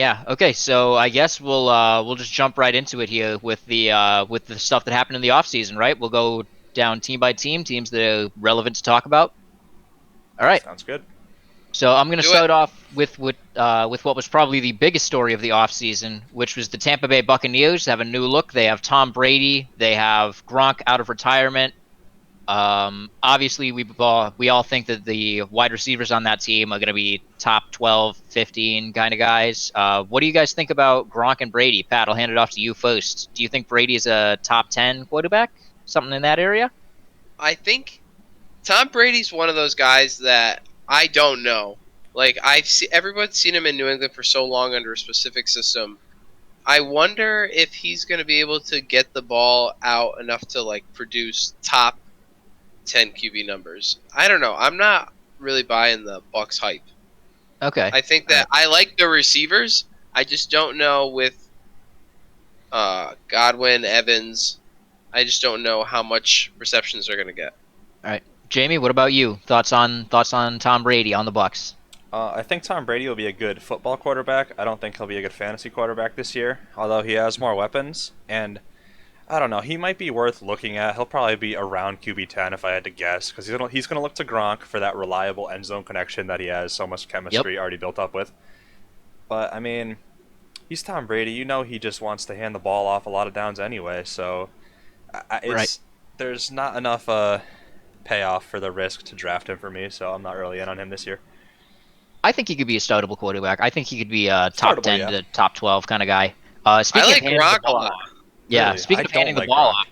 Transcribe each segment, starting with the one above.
Yeah. Okay. So I guess we'll just jump right into it here with the stuff that happened in the offseason, right? We'll go down team by team, teams that are relevant to talk about. All right. Sounds good. So I'm going to Do it. start off with what was probably the biggest story of the offseason, which was the Tampa Bay Buccaneers have a new look. They have Tom Brady. They have Gronk out of retirement. Obviously, we all think that the wide receivers on that team are going to be top 12, 15 kind of guys. What do you guys think about Gronk and Brady? Pat, I'll hand it off to you first. Do you think Brady is a top 10 quarterback? Something in that area? I think Tom Brady's one of those guys that I don't know. Like everyone's seen him in New England for so long under a specific system. I wonder if he's going to be able to get the ball out enough to like produce top 10 QB numbers. I don't know. I'm not really buying the Bucks hype. Okay. I think All that right. I like the receivers. I just don't know with Godwin, Evans. I just don't know how much receptions they're going to get. All right. Jamie, what about you? Thoughts on Tom Brady on the Bucks? I think Tom Brady will be a good football quarterback. I don't think he'll be a good fantasy quarterback this year, although he has more weapons. And I don't know, he might be worth looking at. He'll probably be around QB10 if I had to guess, because he's gonna look to Gronk for that reliable end zone connection that he has so much Yep. chemistry already built up with. But I mean, he's Tom Brady. You know, he just wants to hand the ball off a lot of downs anyway. So Right. it's there's not enough payoff for the risk to draft him for me. So I'm not really in on him this year. I think he could be a startable quarterback. I think he could be a top Startable, 10 yeah. to top 12 kind of guy. I Speaking of like handing the Gronk a ball lot. off, yeah, Really, I speaking of don't handing the like ball Gronk. off,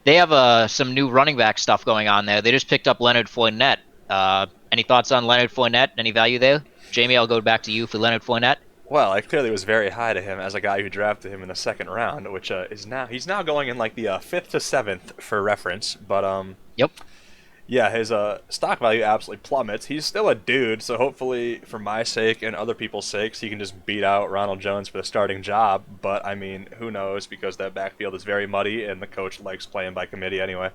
they have some new running back stuff going on there. They just picked up Leonard Fournette. Any thoughts on Leonard Fournette? Any value there? Jamie, I'll go back to you for Leonard Fournette. Well, I clearly was very high to him as a guy who drafted him in the second round, which is now he's now going in like the fifth to seventh for reference. But Yep. yeah, his stock value absolutely plummets. He's still a dude, so hopefully for my sake and other people's sakes, he can just beat out Ronald Jones for the starting job. But I mean, who knows? Because that backfield is very muddy, and the coach likes playing by committee anyway.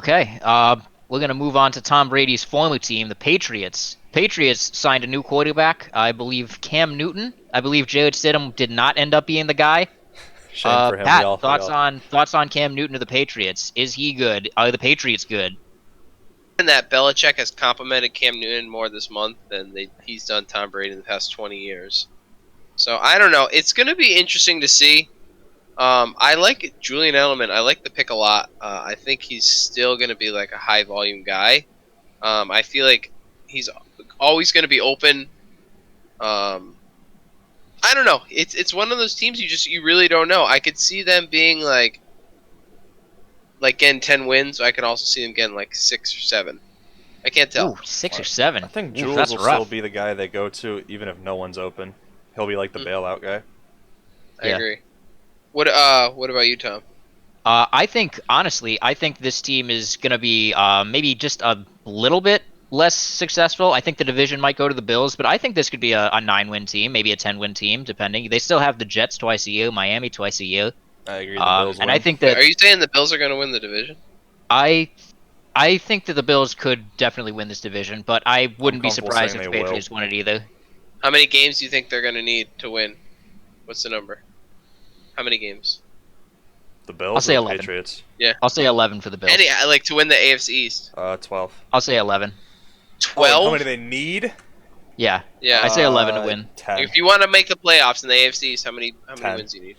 Okay. We're gonna move on to Tom Brady's former team, the Patriots. Patriots signed a new quarterback, I believe Cam Newton. I believe Jared Stidham did not end up being the guy. Shame for him. We Pat, all we thoughts all on thoughts on Cam Newton to the Patriots? Is he good? Are the Patriots good? And that Belichick has complimented Cam Newton more this month than he's done Tom Brady in the past 20 years. So I don't know. It's going to be interesting to see. I like Julian Edelman. I like the pick a lot. I think he's still going to be like a high volume guy. I feel like he's always going to be open. Um, I don't know. It's one of those teams you really don't know. I could see them being like getting 10 wins. I could also see them getting like 6 or 7. I can't tell. Ooh, six or I seven. think Ooh, Jules that's will still rough. be the guy they go to even if no one's open. He'll be like the Mm, bailout guy. I Yeah. agree. What about you, Tom? I think honestly, I think this team is gonna be maybe just a little bit less successful. I think the division might go to the Bills, but I think this could be a 9-win team, maybe a 10-win team, depending. They still have the Jets twice a year, Miami twice a year, I agree. The Bills and I win. think Wait, that are you saying the Bills are going to win the division? I I think that the Bills could definitely win this division, but I I'm wouldn't be comfortable surprised saying if they the will. Patriots won it either. How many games do you think they're going to need to win? What's the number? How many games? The I'll Bills or say the 11. Patriots? Yeah. I'll say 11 for the Bills. Any like to win the AFC East? 12. I'll say 11. Oh, and how 12? many they need? Yeah, I Yeah. say 11 to win. 10. If you want to make the playoffs in the AFC East, how many 10. wins do you need?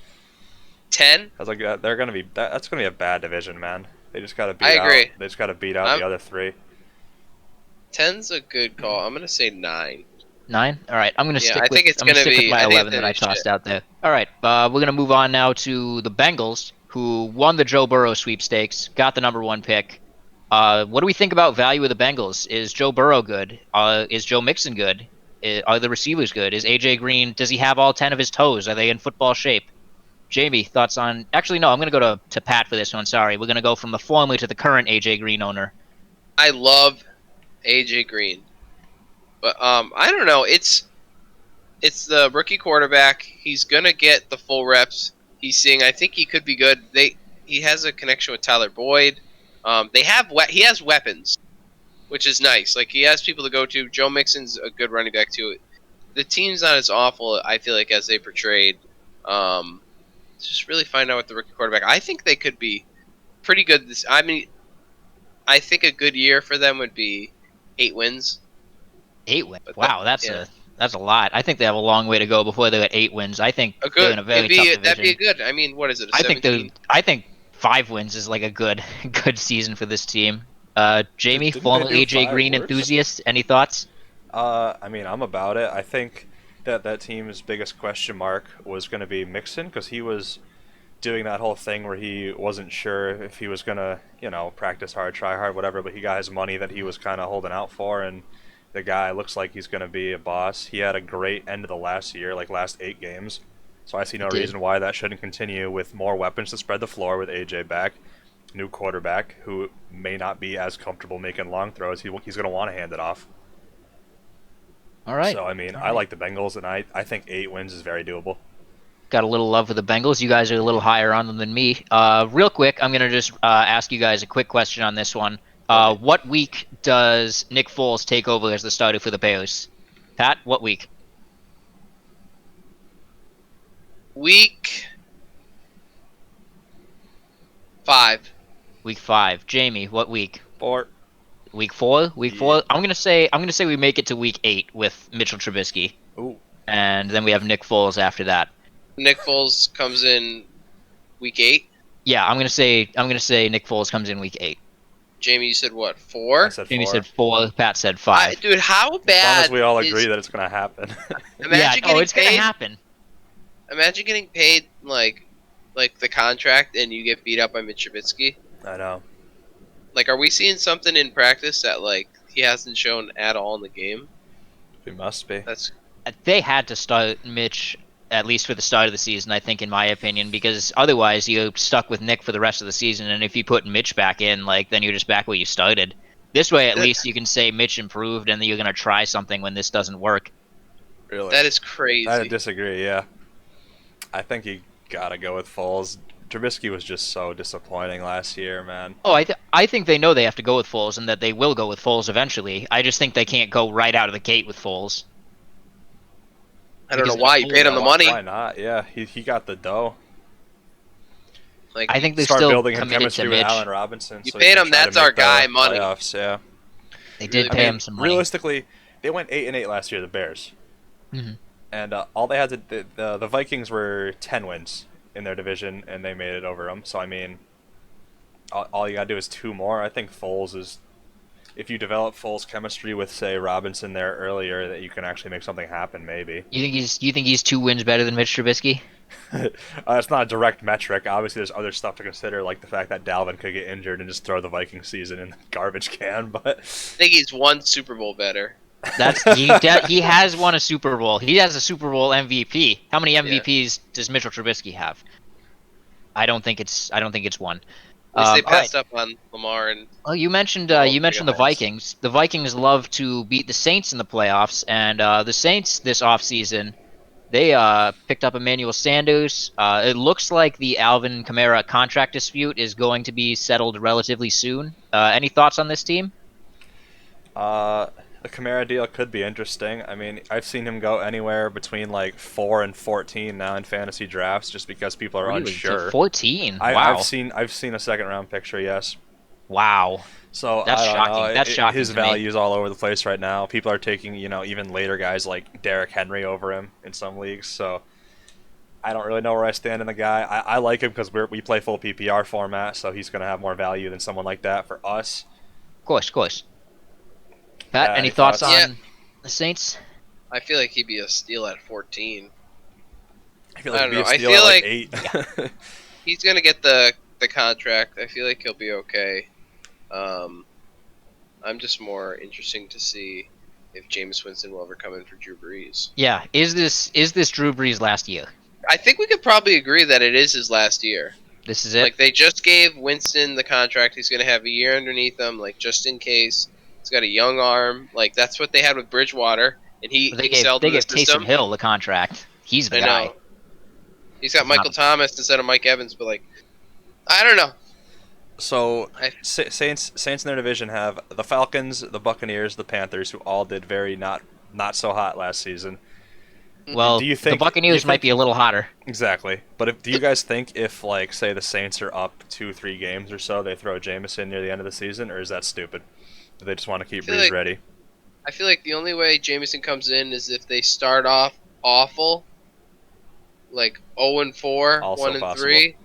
10? I was like, they're gonna be. That's gonna be a bad division, man. They just gotta beat I agree. out. They just gotta beat out I'm, the other three. 10's a good call. I'm going to say 9. 9. All right, I'm gonna Yeah, stick I with think it's I'm gonna going to stick with be my I think it's 11 going that to I be shit. tossed out there. All right, we're gonna move on now to the Bengals, who won the Joe Burrow sweepstakes, got the #1 pick. What do we think about value of the Bengals? Is Joe Burrow good? Is Joe Mixon good? Are the receivers good? Is AJ Green? Does he have all 10 of his toes? Are they in football shape? Jamie, thoughts on? Actually, no. I'm gonna go to Pat for this one. Sorry, we're gonna go from the former to the current AJ Green owner. I love AJ Green. But I don't know. It's the rookie quarterback. He's going to get the full reps. He's seeing I think he could be good. He has a connection with Tyler Boyd. He has weapons, which is nice. Like he has people to go to. Joe Mixon's a good running back too. the team's not as awful, I feel like, as they portrayed. Just really find out with the rookie quarterback. I think they could be pretty good. I mean, I think a good year for them would be 8 wins. 8 wins. But Wow, that's a lot. I think they have a long way to go before they get 8 wins. I think A they're good, in a very tough division. that'd be a good. I mean, what is it? A 17? I think 5 wins is like a good season for this team. Jamie, Didn't former they do AJ 5 Green worse? enthusiast, any thoughts? I mean, I'm about it. I think that team's biggest question mark was going to be Mixon, because he was doing that whole thing where he wasn't sure if he was going to, practice hard, try hard, whatever, but he got his money that he was kind of holding out for, and the guy looks like he's going to be a boss. He had a great end of the last year, like last 8 games, so I see no He did. reason why that shouldn't continue with more weapons to spread the floor with AJ back. New quarterback who may not be as comfortable making long throws. He's going to want to hand it off. All right. So, I mean, I like the Bengals, and I think 8 wins is very doable. Got a little love for the Bengals. You guys are a little higher on them than me. Real quick, I'm going to just ask you guys a quick question on this one. What week does Nick Foles take over as the starter for the Bears? Pat, what week? Week 5. Week 5. Jamie, what week? 4. Week 4? Week Yeah. 4? I'm gonna say we make it to week 8 with Mitchell Trubisky, Ooh. and then we have Nick Foles after that. Nick Foles comes in week 8. Yeah, I'm gonna say Nick Foles comes in week 8. Jamie, you said what? I 4? said 4. Jamie said 4. Pat said 5. Dude, how As long bad? as we all is- agree that it's going to happen. Imagine Yeah. getting Oh, it's paid. gonna happen. Imagine getting paid like the contract, and you get beat up by Mitch Trubisky. I know. Like, are we seeing something in practice that like he hasn't shown at all in the game? We must be. That's They had to start Mitch at least for the start of the season, I think, in my opinion, because otherwise you're stuck with Nick for the rest of the season. And if you put Mitch back in, like, then you're just back where you started. This way, at least you can say Mitch improved, and then you're gonna try something when this doesn't work. Really. that is crazy. I disagree, yeah. I think you got to go with Foles. Trubisky was just so disappointing last year, man. Oh, I think they know they have to go with Foles, and that they will go with Foles eventually. I just think they can't go right out of the gate with Foles. I don't know because why you paid him the money. Why not? Yeah, he got the dough. Like, I think they Start still building him committed chemistry to with Mitch. Allen Robinson. You so paid he can him, try to that's our make the guy, money. Playoffs, yeah. They did Really, pay I him mean, some money. Realistically, they went 8-8 last year, the Bears, Mhm. and all they had to the Vikings were 10 wins in their division, and they made it over them. So I mean, all you gotta do is 2 more. I think Foles is, if you develop Foles' chemistry with, say, Robinson there earlier, that you can actually make something happen. Maybe. You think he's 2 wins better than Mitch Trubisky? It's not a direct metric. Obviously, there's other stuff to consider, like the fact that Dalvin could get injured and just throw the Viking season in the garbage can. But I think he's one Super Bowl better. He has won a Super Bowl. He has a Super Bowl MVP. How many MVPs does Mitchell Trubisky have? I don't think it's one. At least they all right. passed up on Lamar and Well, you mentioned Oh, the guys. Vikings. The Vikings love to beat the Saints in the playoffs, and the Saints this offseason, they picked up Emmanuel Sanders. It looks like the Alvin Kamara contract dispute is going to be settled relatively soon. Any thoughts on this team? the Kamara deal could be interesting. I mean, I've seen him go anywhere between like 4 and 14 now in fantasy drafts, just because people are Really? unsure. To 14? Wow. Wow. I've seen a second round picture. Yes. Wow. So That's I don't shocking. know. That's shocking His to me. value's all over the place right now. People are taking, even later guys like Derrick Henry over him in some leagues. So I don't really know where I stand in the guy. I like him because we play full PPR format, so he's going to have more value than someone like that for us. Of course, of course. Pat, Yeah, any any thoughts on thoughts? the Saints? I feel like he'd be a steal at 14. I feel I like don't it'd be know. a steal I feel at like 8. He's gonna get the contract. I feel like he'll be okay. I'm just more interesting to see if Jameis Winston will ever come in for Drew Brees. Yeah. Is this Drew Brees last year? I think we could probably agree that it is his last year. This is it? Like, they just gave Winston the contract. He's gonna have a year underneath him, like, just in case. He's got a young arm. Like, that's what they had with Bridgewater, and he they excelled gave in the Taysom system. Hill the contract. He's the I guy. know. He's got Michael Thomas instead of Mike Evans, but, like, I don't know. So I- Saints in their division have the Falcons, the Buccaneers, the Panthers, who all did very not so hot last season, Well, Do you the think- Buccaneers do you might think- be a little hotter. Exactly. But do you guys think if, like, say the Saints are up 2-3 games or so, they throw Jameson near the end of the season, or is that stupid? Do they just want to keep I feel Breeze like- ready? I feel like the only way Jameson comes in is if they start off awful, like 0-4, Also 1-3,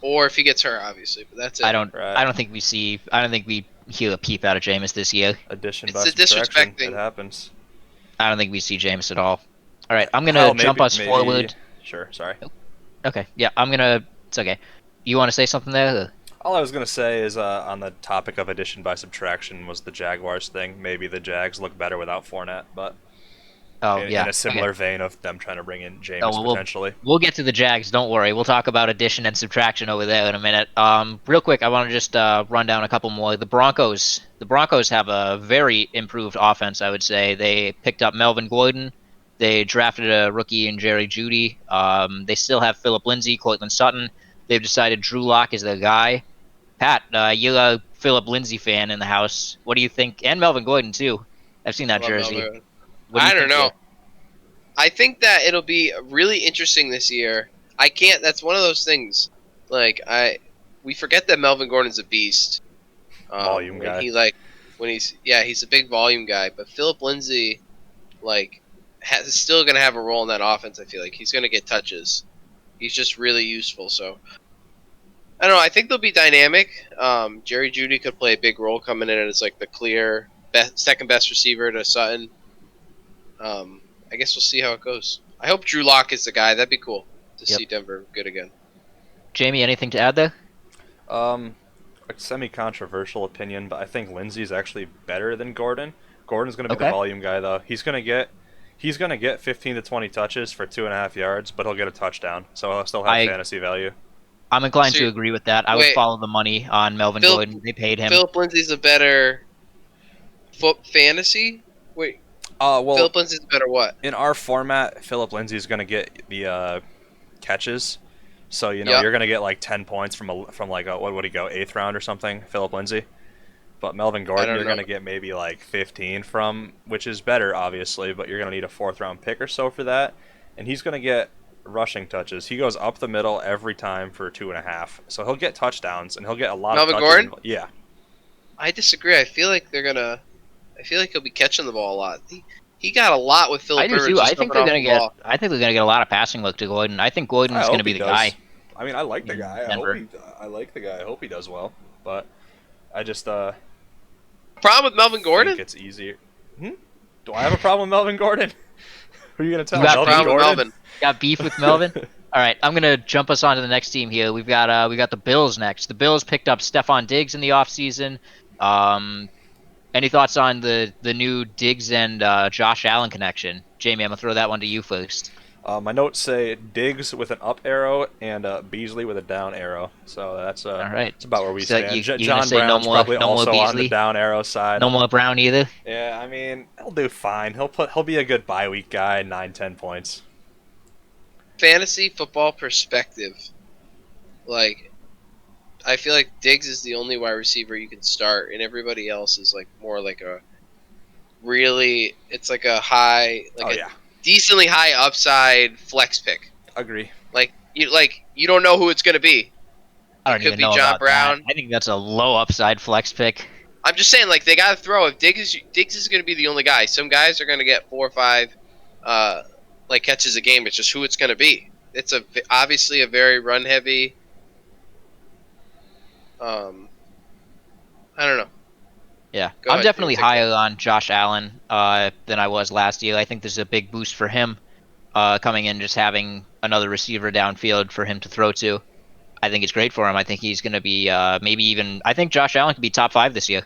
or if he gets hurt, obviously. But that's it. I don't Right. think we hear a peep out of Jameis this year. Addition It's by the subtraction. disrespecting. It happens. I don't think we see Jameis at all. All right, I'm gonna Hell, jump maybe- us maybe- forward. Sure, sorry. Okay, yeah, it's okay. You want to say something there? All I was gonna say is, on the topic of addition by subtraction, was the Jaguars thing. Maybe the Jags look better without Fournette, but Oh in, yeah. in a similar Okay. vein of them trying to bring in Jameis well, potentially. We'll get to the Jags. Don't worry. We'll talk about addition and subtraction over there in a minute. Real quick, I want to just run down a couple more. The Broncos. The Broncos have a very improved offense. I would say they picked up Melvin Gordon. They drafted a rookie in Jerry Jeudy. They still have Philip Lindsay, Cortland Sutton. They've decided Drew Lock is their guy. Pat, you're a Philip Lindsay fan in the house. What do you think? And Melvin Gordon too. I've seen that Love jersey. Melvin. What do you I don't think know. here? I think that it'll be really interesting this year. I can't. That's one of those things. Like we forget that Melvin Gordon's a beast. Volume when guy. He's a big volume guy. But Philip Lindsay, is still gonna have a role in that offense. I feel like he's gonna get touches. He's just really useful. So I don't know. I think they'll be dynamic. Jerry Jeudy could play a big role coming in as like the clear second best receiver to Sutton. I guess we'll see how it goes. I hope Drew Lock is the guy. That'd be cool to Yep. see Denver good again. Jamie, anything to add there? A semi-controversial opinion, but I think Lindsey's actually better than Gordon. Gordon's going to be Okay. the volume guy, though. He's going to get 15 to 20 touches for 2.5 yards, but he'll get a touchdown, so he'll still have fantasy value. I'm inclined So to you- agree with that. I would wait. follow the money on Melvin Philip- Gordon. They paid him. Philip Lindsay's a better fantasy. Wait, Well, Philip Lindsay's a better what? in our format, Philip Lindsay's going to get the catches, so Yep. you're going to get like 10 points from like a, what would he go, 8th round or something, Philip Lindsay. But Melvin Gordon, don't you're know. going to get maybe like 15 from, which is better, obviously, but you're going to need a 4th round pick or so for that. And he's going to get rushing touches. He goes up the middle every time for 2.5. So he'll get touchdowns, and he'll get a lot Melvin of touches. Gordon? Yeah. I disagree. I feel like he'll be catching the ball a lot. He got a lot with Philip I do Rivers. too. just I think jumping they're off gonna the get. ball. I think they're gonna get a lot of passing look to Gordon. I think Gordon's I gonna hope be he the does. guy. I mean, I like the in guy. Denver. I like the guy. I hope he does well. But I just Problem with Melvin Gordon? think it's easier. Do I have a problem with Melvin Gordon? Who are you gonna tell? You got Melvin problem with Gordon? Melvin. Got beef with Melvin? All right, I'm gonna jump us onto the next team here. We got the Bills next. The Bills picked up Stephon Diggs in the offseason. Any thoughts on the new Diggs and Josh Allen connection? Jamie, I'm gonna throw that one to you first. My notes say Diggs with an up arrow and Beasley with a down arrow. So that's All right. that's about where we So stand. you're gonna John say no Brown's more- probably no more also on Beasley? the down arrow side. No more Brown either. Yeah, I mean he'll do fine. He'll be a good bye week guy, 9-10 points. Fantasy football perspective, I feel like Diggs is the only wide receiver you can start, and everybody else is more like a really. It's like a high, a decently high upside flex pick. Agree. You don't know who it's gonna be. I don't could even be know John about Brown. that. I think that's a low upside flex pick. I'm just saying, they gotta throw. If Diggs is gonna be the only guy, some guys are gonna get 4 or 5, catches a game. It's just who it's gonna be. It's obviously a very run heavy. I don't know. Yeah, Go I'm ahead, definitely take higher on Josh Allen than I was last year. I think there's a big boost for him coming in, just having another receiver downfield for him to throw to. I think it's great for him. I think he's going to be maybe even. I think Josh Allen could be top 5 this year.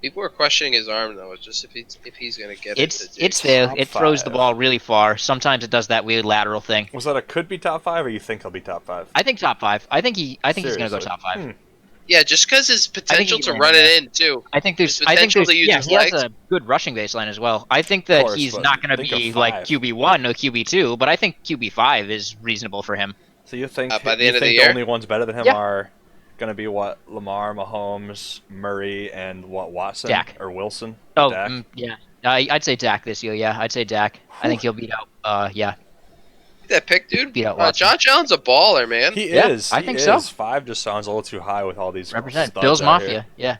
People are questioning his arm though. It's just if he's gonna get It's it. it's there. Top It throws the 5. ball really far. Sometimes it does that weird lateral thing. Was that a could be top 5, or you think he'll be top 5? I think top 5. I think he's going to go Seriously? top 5. Yeah, just because his potential he to can run land it in too. I think there's. His I think potential there's. to use Yeah, his he has legs. a good rushing baseline as well. I think that course, he's but not going to think of be 5. like QB1 or QB2, but I think QB5 is reasonable for him. So you think By the you end of the think year? only ones better than him Yeah. are going to be Lamar, Mahomes, Murray, and Watson Dak. or Wilson? Oh, Dak? yeah. I'd say Dak this year. Yeah, I'd say Dak. I think he'll beat out. Yeah, That pick, dude. beat out Watson. Josh Allen's a baller, man. He Yeah, is. I He think is. so. 5 just sounds a little too high with all these Represent studs Bills out here. Mafia. Yeah.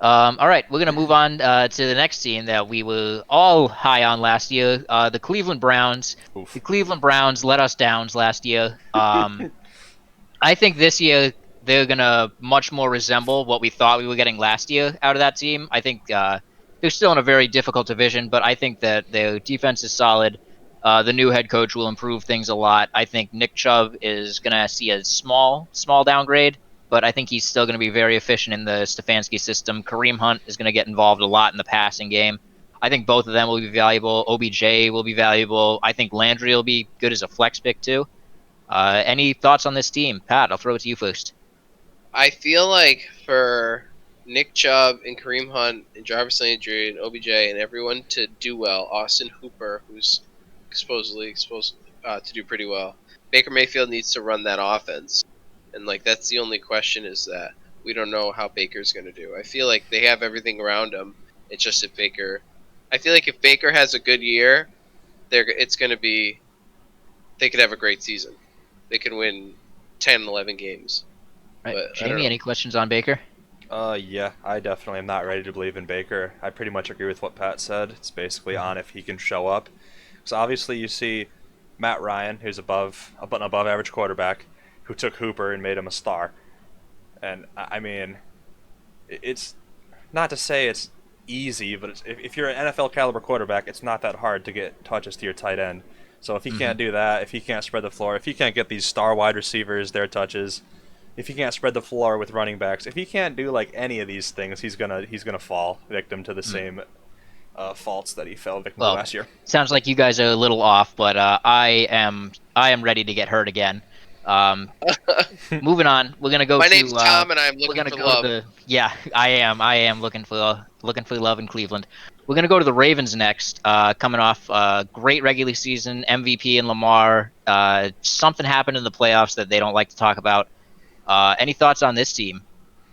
All right, we're gonna move on to the next team that we were all high on last year. The Cleveland Browns. Oof. The Cleveland Browns let us down last year. I think this year they're gonna much more resemble what we thought we were getting last year out of that team. I think they're still in a very difficult division, but I think that their defense is solid. The new head coach will improve things a lot. I think Nick Chubb is gonna see a small downgrade, but I think he's still going to be very efficient in the Stefanski system. Kareem Hunt is going to get involved a lot in the passing game. I think both of them will be valuable. OBJ will be valuable. I think Landry will be good as a flex pick too. Any thoughts on this team? Pat, I'll throw it to you first. I feel like for Nick Chubb and Kareem Hunt and Jarvis Landry and OBJ and everyone to do well, Austin Hooper, who's supposedly exposed to do pretty well, Baker Mayfield needs to run that offense. And like that's the only question is that we don't know how Baker's going to do. I feel like they have everything around him. It's just if Baker, I feel like if Baker has a good year, it's going to be, they could have a great season. They could win 10, 11 games. Right. But I don't Jamie, know. any questions on Baker? Yeah, I definitely am not ready to believe in Baker. I pretty much agree with what Pat said. It's basically on if he can show up. So obviously you see Matt Ryan, who's an above average quarterback, who took Hooper and made him a star. And I mean, it's not to say it's easy, but if you're an NFL caliber quarterback, it's not that hard to get touches to your tight end. So if he can't do that, if he can't spread the floor, if he can't get these star wide receivers their touches, if he can't spread the floor with running backs, if he can't do like any of these things, he's gonna fall victim to the same faults that he fell victim to last year. Sounds like you guys are a little off, but I am ready to get hurt again. Moving on, we're gonna go. My to, name's Tom, and I'm we're looking gonna for go love. to I am looking for love in Cleveland. We're gonna go to the Ravens next. Coming off a great regular season, MVP and Lamar. Something happened in the playoffs that they don't like to talk about. Any thoughts on this team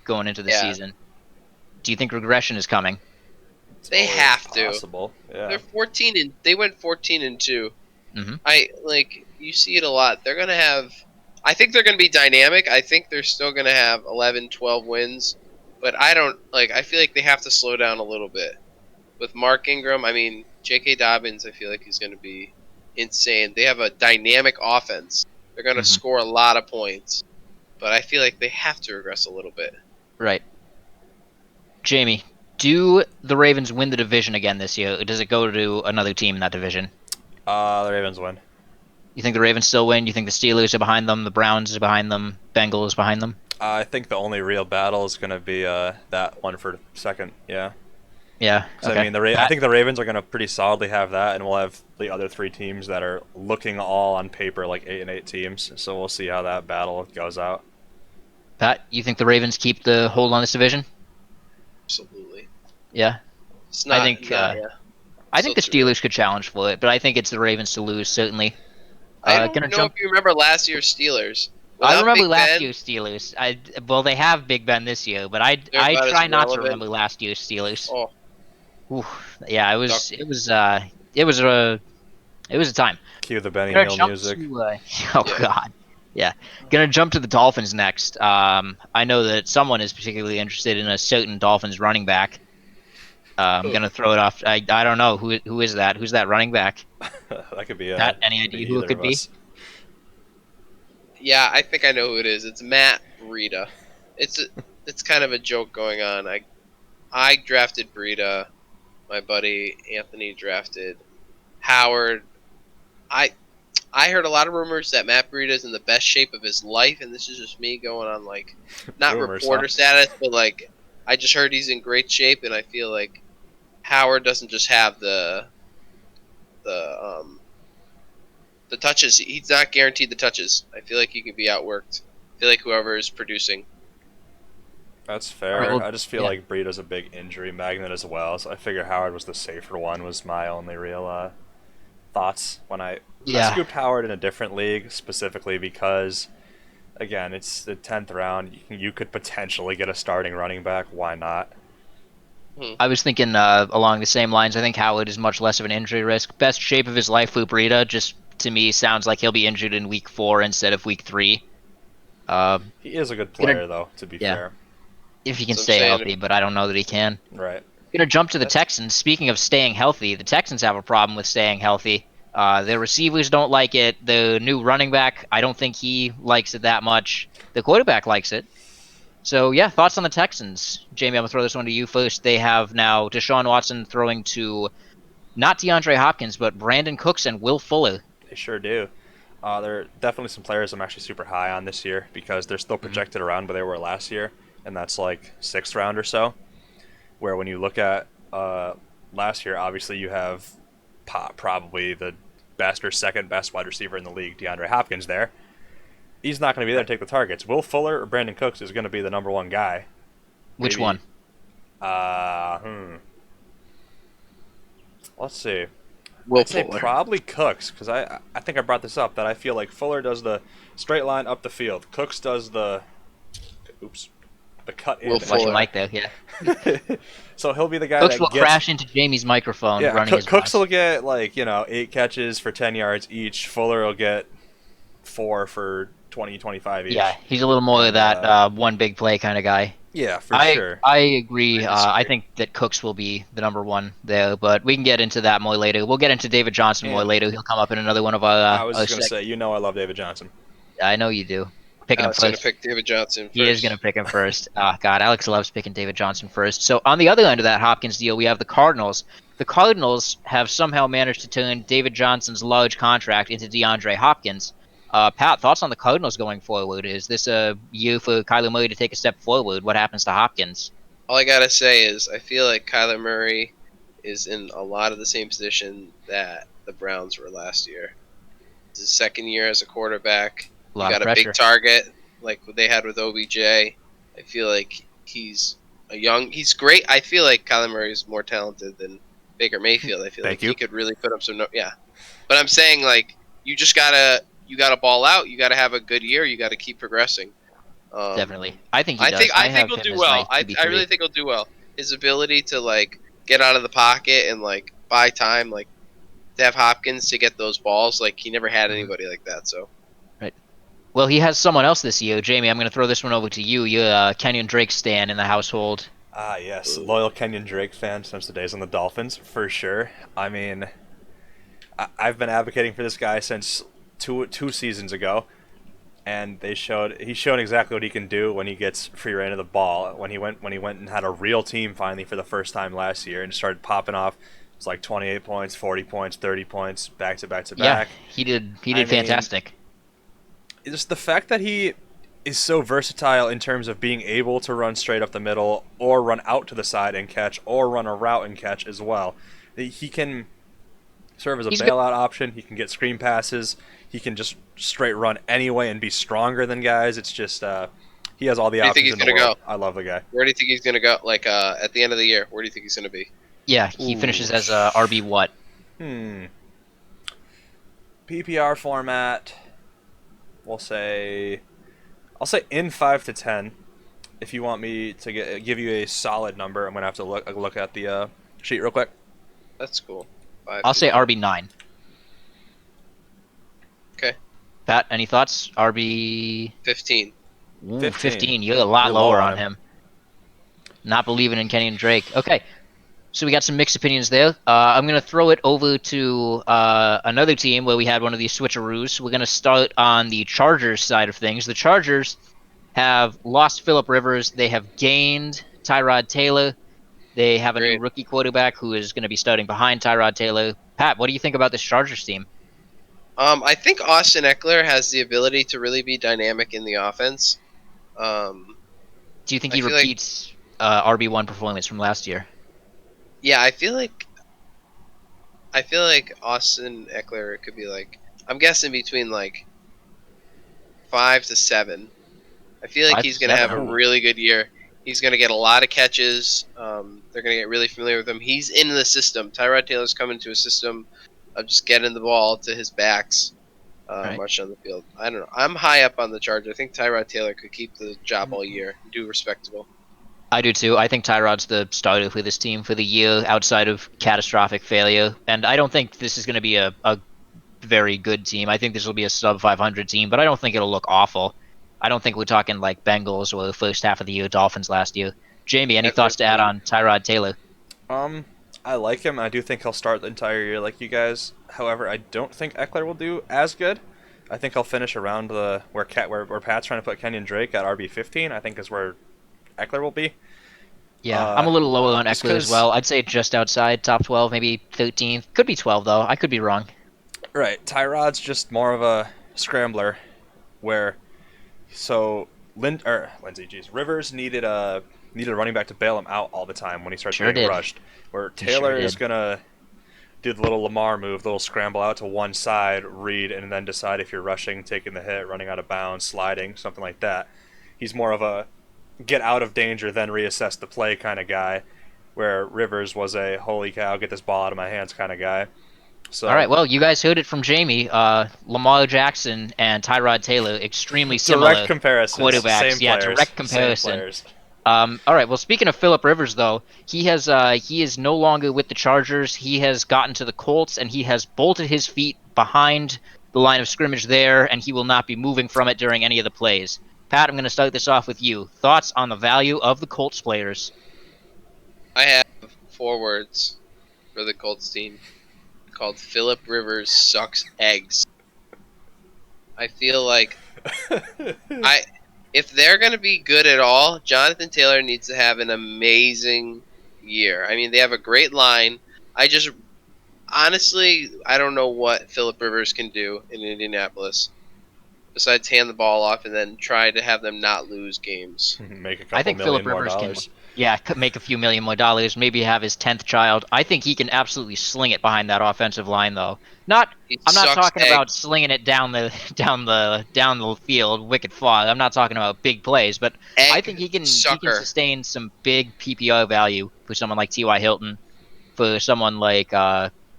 going into the season? Do you think regression is coming? They have to. Possible. Yeah. They're 14 and they went 14-2. Mm-hmm. I like you see it a lot. They're gonna have. I think they're gonna be dynamic. I think they're still gonna have 11, 12 wins, but I don't like. I feel like they have to slow down a little bit. With Mark Ingram, I mean J.K. Dobbins, I feel like he's gonna be insane. They have a dynamic offense. They're gonna score a lot of points, but I feel like they have to regress a little bit. Right. Jamie, do the Ravens win the division again this year, or does it go to another team in that division? The Ravens win. You think the Ravens still win? You think the Steelers are behind them, the Browns are behind them, Bengals behind them? I think the only real battle is going to be that one for second. Yeah. Yeah. So, Okay. I mean, I think the Ravens are going to pretty solidly have that, and we'll have the other three teams that are looking all on paper like 8-8 teams. So we'll see how that battle goes out. Pat, you think the Ravens keep the hold on this division? Absolutely. Yeah. It's not. I think yeah. I think the Still Steelers could challenge for it, but I think it's the Ravens to lose certainly. I don't gonna know jump. if you remember last year's Steelers. I Without remember Big last Ben, year's Steelers. Well, they have Big Ben this year, but I They're about as try not to relevant. remember last year's Steelers. Oh, Yeah, it was a time. Cue the Benny Gonna Hill jump music. to, Yeah. God, yeah. Gonna jump to the Dolphins next. I know that someone is particularly interested in a certain Dolphins running back. I'm gonna throw it off. I don't know who is that. Who's that running back? That could be Pat, any idea who it could be? yeah, I think I know who it is. It's Matt Breida. It's kind of a joke going on. I drafted Breida. My buddy Anthony drafted Howard. I heard a lot of rumors that Matt Breida is in the best shape of his life, and this is just me going on like not Rumors, reporter huh? status, but like I just heard he's in great shape, and I feel like Howard doesn't just have the touches. He's not guaranteed the touches. I feel like he could be outworked. I feel like whoever is producing. That's fair. Alright, well, I just feel yeah. like Breida's a big injury magnet as well, so I figure Howard was the safer one. Was my only real thoughts when I scooped Howard in a different league specifically because, again, it's the 10th round. You could potentially get a starting running back. Why not? I was thinking along the same lines. I think Howard is much less of an injury risk. Best shape of his life, Lou Breida, just to me sounds like he'll be injured in week 4 instead of week 3. Uh, He is a good gonna, player, though, to be yeah, fair. if he can So I'm stay saying healthy, but I don't know that he can. Right. Gonna jump to the That's- Texans. Speaking of staying healthy, the Texans have a problem with staying healthy. Their receivers don't like it. The new running back, I don't think he likes it that much. The quarterback likes it. So yeah, thoughts on the Texans, Jamie? I'm gonna throw this one to you first. They have now Deshaun Watson throwing to not DeAndre Hopkins, but Brandon Cooks and Will Fuller. They sure do. There are definitely some players I'm actually super high on this year because they're still projected around where they were last year, and that's like 6th round or so. Where when you look at last year, obviously you have probably the best or second best wide receiver in the league, DeAndre Hopkins. There, he's not going to be there to take the targets. Will Fuller or Brandon Cooks is going to be the number one guy. Which Maybe- one? Let's see. Will I'd say Fuller. probably Cooks, because I think I brought this up, that I feel like Fuller does the straight line up the field. Cooks does the cut in. Will Flush Fuller. mic there, yeah. So he'll be the guy Cooks that will gets... crash into Jamie's microphone running his Cooks bus. will get, 8 catches for 10 yards each. Fuller will get 4 for 20, 25 each. Yeah, he's a little more of And, that one big play kind of guy. Yeah, for sure. I agree. I I disagree. think that Cooks will be the number one there, but we can get into that more later. We'll get into David Johnson more And- later. He'll come up in another one of our. I was our just going to say, I love David Johnson. I know you do. Picking him Alex gonna first. pick David Johnson first. He is going to pick him first. Oh, God, Alex loves picking David Johnson first. So on the other end of that Hopkins deal, we have the Cardinals. The Cardinals have somehow managed to turn David Johnson's large contract into DeAndre Hopkins. Pat, thoughts on the Cardinals going forward? Is this a year for Kyler Murray to take a step forward? What happens to Hopkins? All I gotta say is I feel like Kyler Murray is in a lot of the same position that the Browns were last year. It's his second year as a quarterback. A lot You of got a pressure. big target like what they had with OBJ. I feel like he's he's great. I feel like Kyler Murray is more talented than Baker Mayfield. I feel Thank like you. he could really put up some yeah. But I'm saying like you just gotta ball out. You gotta have a good year. You gotta keep progressing. Definitely. I think he I does. think have he'll him do as well. my I QB3. really think he'll do well. His ability to like get out of the pocket and like buy time, like to have Hopkins to get those balls, like he never had anybody like that. So Well, he has someone else this year. Jamie, I'm going to throw this one over to you. You're a Kenyon Drake stan in the household. Ah, yes. Loyal Kenyon Drake fan since the days on the Dolphins, for sure. I mean, I've been advocating for this guy since two seasons ago, and he's shown exactly what he can do when he gets free reign of the ball. When he went and had a real team finally for the first time last year and started popping off. It's like 28 points, 40 points, 30 points, back to back to back. Yeah, he did I mean, fantastic. Just the fact that he is so versatile in terms of being able to run straight up the middle or run out to the side and catch or run a route and catch as well. He can serve as a He's bailout option. He can get screen passes. He can just straight run anyway and be stronger than guys. It's just he has all the Where do you options think in he's the gonna world. I love the guy. where do you think he's gonna go? Like at the end of the year, where do you think he's gonna be? Yeah, he Ooh. finishes as a RB what? PPR format. I'll say in 5 to 10. If you want me to give you a solid number, I'm gonna have to look at the sheet real quick. That's cool. I'll say RB9. Okay. Pat, any thoughts? RB 15. Ooh, 15. 15. You're a lot You're lower lower on on him. Not believing in Kenny and Drake. Okay. So we got some mixed opinions there. I'm going to throw it over to another team where we had one of these switcheroos. We're going to start on the Chargers side of things. The Chargers have lost Phillip Rivers. They have gained Tyrod Taylor. They have a new Great. rookie quarterback who is going to be starting behind Tyrod Taylor. Pat, what do you think about this Chargers team? I think Austin Eckler has the ability to really be dynamic in the offense. Do you think I he feel like- repeats RB1 performance from last year? Yeah, I feel like Austin Eckler could be like, I'm guessing between like 5 to 7. I feel like 5 he's to gonna have 7, a really good year. He's gonna get a lot of catches. They're gonna get really familiar with him. He's in the system. Tyrod Taylor's coming to a system of just getting the ball to his backs, Right. marching on the field. I don't know. I'm high up on the Chargers. I think Tyrod Taylor could keep the job all year and do respectable. I do too. I think Tyrod's the starter for this team for the year outside of catastrophic failure. And I don't think this is going to be a very good team. I think this will be a sub 500 team, but I don't think it'll look awful. I don't think we're talking like Bengals or the first half of the year Dolphins last year. Jamie, any thoughts to add on Tyrod Taylor? I like him. I do think he'll start the entire year like you guys. However, I don't think Eckler will do as good. I think he'll finish around the where Pat's trying to put Kenyon Drake at RB15. I think is where Eckler will be. Yeah, I'm a little lower on Eckler as well. I'd say just outside top 12, maybe 13th. Could be 12 though. I could be wrong. Right. Tyrod's just more of a scrambler, where Rivers needed a running back to bail him out all the time when he starts getting rushed. Where Taylor is gonna do the little Lamar move, the little scramble out to one side, read, and then decide if you're rushing, taking the hit, running out of bounds, sliding, something like that. He's more of a get out of danger, then reassess the play kind of guy, where Rivers was a holy cow, get this ball out of my hands kind of guy. So, all right, well, you guys heard it from Jamie. Lamar Jackson and Tyrod Taylor, extremely similar direct comparisons, quarterbacks. Same Yeah, players, direct comparison. Same players. All right, well, speaking of Phillip Rivers, though, he is no longer with the Chargers. He has gotten to the Colts, and he has bolted his feet behind the line of scrimmage there, and he will not be moving from it during any of the plays. Pat, I'm going to start this off with you. Thoughts on the value of the Colts players? I have 4 words for the Colts team called Phillip Rivers sucks eggs. I feel like if they're going to be good at all, Jonathan Taylor needs to have an amazing year. I mean, they have a great line. Honestly, I don't know what Phillip Rivers can do in Indianapolis besides hand the ball off and then try to have them not lose games. Make a couple I think million Phillip more Rivers dollars. can make a few million more dollars, maybe have his 10th child. I think he can absolutely sling it behind that offensive line, though. I'm not talking about slinging it down the field wicked far. I'm not talking about big plays, but I think he can sustain some big PPR value for someone like T.Y. Hilton, for someone like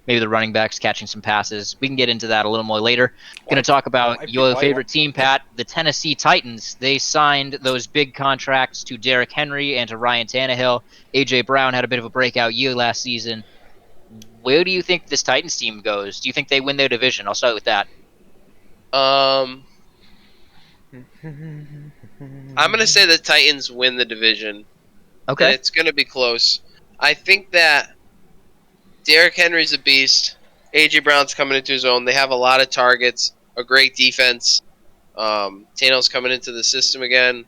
maybe the running backs catching some passes. We can get into that a little more later. Going to talk about your favorite team, Pat, the Tennessee Titans. They signed those big contracts to Derrick Henry and to Ryan Tannehill. A.J. Brown had a bit of a breakout year last season. Where do you think this Titans team goes? Do you think they win their division? I'll start with that. I'm going to say the Titans win the division. Okay. And it's going to be close. I think that Derrick Henry's a beast. A.J. Brown's coming into his own. They have a lot of targets, a great defense. Tannehill's coming into the system again.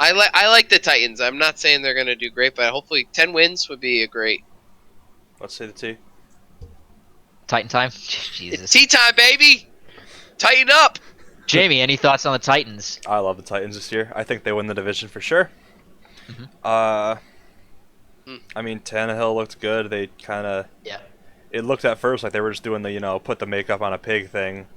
I like the Titans. I'm not saying they're going to do great, but hopefully 10 wins would be a great. Let's say the T. Titan time? Jesus. It's tea time, baby! Tighten up! Jamie, any thoughts on the Titans? I love the Titans this year. I think they win the division for sure. Mm-hmm. I mean, Tannehill looked good. They kind of... Yeah. It looked at first like they were just doing the, put the makeup on a pig thing.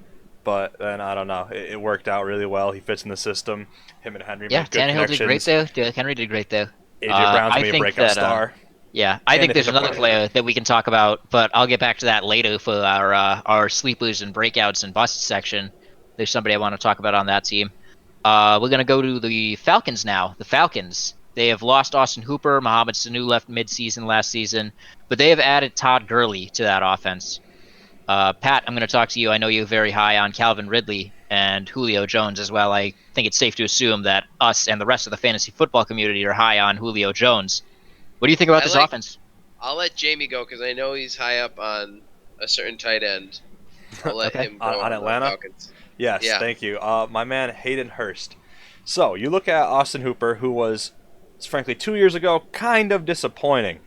But then, I don't know. It worked out really well. He fits in the system. Him and Henry make good Tannehill connections. did great there. Derrick Henry did great there. A.J. Brown's going to be a breakout star. Yeah, I think there's another player that we can talk about, but I'll get back to that later for our sleepers and breakouts and busts section. There's somebody I want to talk about on that team. We're going to go to the Falcons now. The Falcons. They have lost Austin Hooper. Mohamed Sanu left mid-season last season, but they have added Todd Gurley to that offense. Pat, I'm going to talk to you. I know you're very high on Calvin Ridley and Julio Jones as well. I think it's safe to assume that us and the rest of the fantasy football community are high on Julio Jones. What do you think about this offense? I'll let Jamie go because I know he's high up on a certain tight end. I'll let him go on Atlanta. Falcons. Yes, Yeah. Thank you. My man Hayden Hurst. So you look at Austin Hooper, who was, frankly, 2 years ago, kind of disappointing.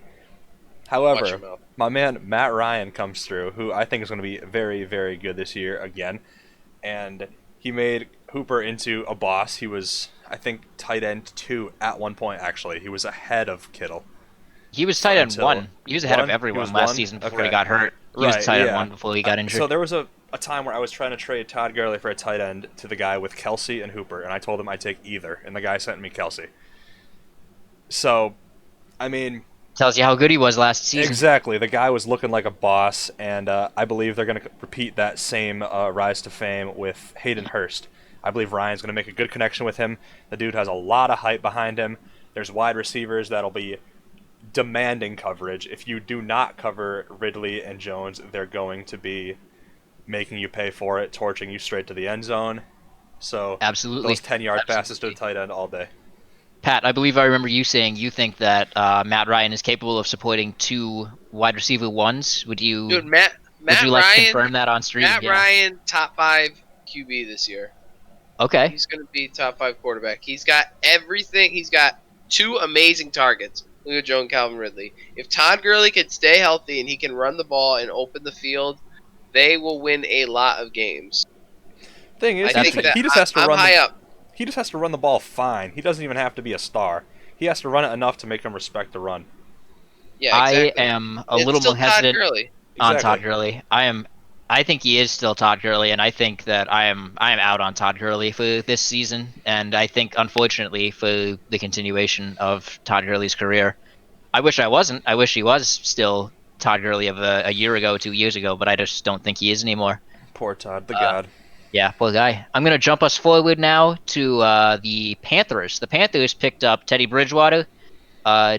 Watch your However, mouth. my man Matt Ryan comes through, who I think is going to be very, very good this year again. And he made Hooper into a boss. He was, I think, tight end 2 at one point, actually. He was ahead of Kittle. He was tight end 1. He was ahead of everyone last season before he got hurt. He was tight end 1 before he got injured. So there was a time where I was trying to trade Todd Gurley for a tight end to the guy with Kelsey and Hooper, and I told him I'd take either, and the guy sent me Kelsey. So, I mean... Tells you how good he was last season. Exactly. The guy was looking like a boss, and I believe they're going to repeat that same rise to fame with Hayden Hurst. I believe Ryan's going to make a good connection with him. The dude has a lot of hype behind him. There's wide receivers that'll be demanding coverage. If you do not cover Ridley and Jones, they're going to be making you pay for it, torching you straight to the end zone. So Absolutely. those 10-yard passes to the tight end all day. Pat, I believe I remember you saying you think that Matt Ryan is capable of supporting 2 wide receiver ones. Would you? Dude, Matt would you like to Ryan, confirm that on stream? Matt Yeah. Ryan, top 5 QB this year. Okay. He's going to be top 5 quarterback. He's got everything. He's got 2 amazing targets. Julio Jones and Calvin Ridley. If Todd Gurley can stay healthy and he can run the ball and open the field, they will win a lot of games. Thing is, I think that he just has to I'm run. high up. He just has to run the ball fine. He doesn't even have to be a star. He has to run it enough to make him respect the run. Yeah, exactly. I am a It's little still more hesitant Todd Gurley. on Exactly. Todd Gurley. I think he is still Todd Gurley, and I think that I am out on Todd Gurley for this season, and I think unfortunately for the continuation of Todd Gurley's career. I wish I wasn't. I wish he was still Todd Gurley of a year ago, 2 years ago, but I just don't think he is anymore. Poor Todd, the god. Yeah, poor guy. I'm going to jump us forward now to the Panthers. The Panthers picked up Teddy Bridgewater.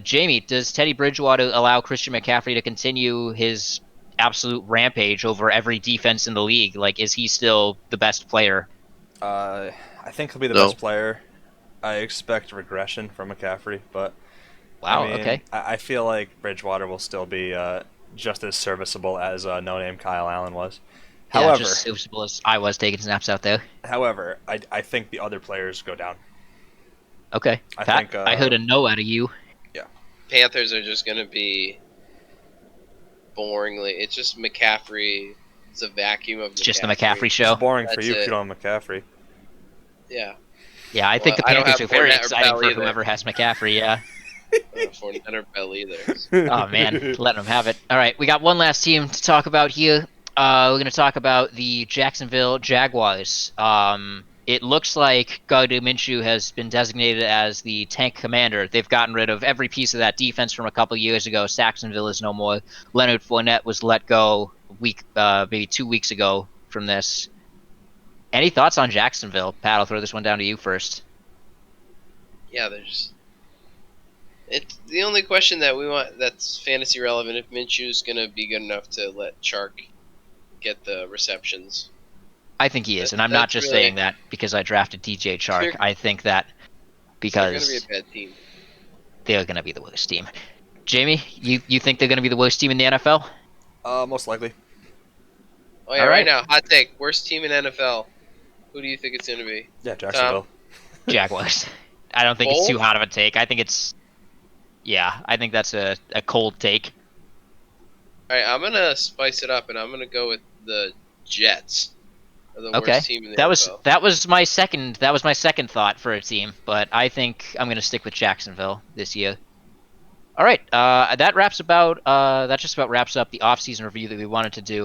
Jamie, does Teddy Bridgewater allow Christian McCaffrey to continue his absolute rampage over every defense in the league? Like, is he still the best player? I think he'll be the No. best player. I expect regression from McCaffrey, but Wow, I mean, okay. I feel like Bridgewater will still be just as serviceable as no-name Kyle Allen was. Yeah, However, just serviceable as I was taking snaps out there. I think the other players go down. Okay. I Pat, think, I heard a no out of you. Panthers are just going to be boringly. It's just McCaffrey. It's a vacuum of McCaffrey. It's just the McCaffrey show. It's boring for That's you if it. you don't have McCaffrey. Yeah. Yeah, I think the Well, I don't Panthers have are very Fournette or exciting Bell for either. whoever has McCaffrey, yeah. Fournette or Bell either. Oh, man, letting them have it. All right, we got one last team to talk about here. We're going to talk about the Jacksonville Jaguars. It looks like Gardner Minshew has been designated as the tank commander. They've gotten rid of every piece of that defense from a couple years ago. Saxonville is no more. Leonard Fournette was let go maybe 2 weeks ago from this. Any thoughts on Jacksonville? Pat, I'll throw this one down to you first. Yeah, there's. It's the only question that we want that's fantasy relevant if Minshew's going to be good enough to let Chark get the receptions. I think he is, and I'm not That's just really- saying that because I drafted DJ Chark. They're- I think that They're going because to be a bad team. they're going to be the worst team. Jamie, you think they're going to be the worst team in the NFL? Most likely. Oh yeah, All right. right now, hot take. Worst team in NFL. Who do you think it's going to be? Yeah, Jacksonville. Jaguars. I don't think it's too Bold? hot of a take. I think it's, yeah, I think that's a cold take. All right, I'm going to spice it up, and I'm going to go with the Jets. Are the Okay, worst team in the that NFL. was my second thought for a team, but I think I'm going to stick with Jacksonville this year. All right, that just about wraps up the off-season review that we wanted to do.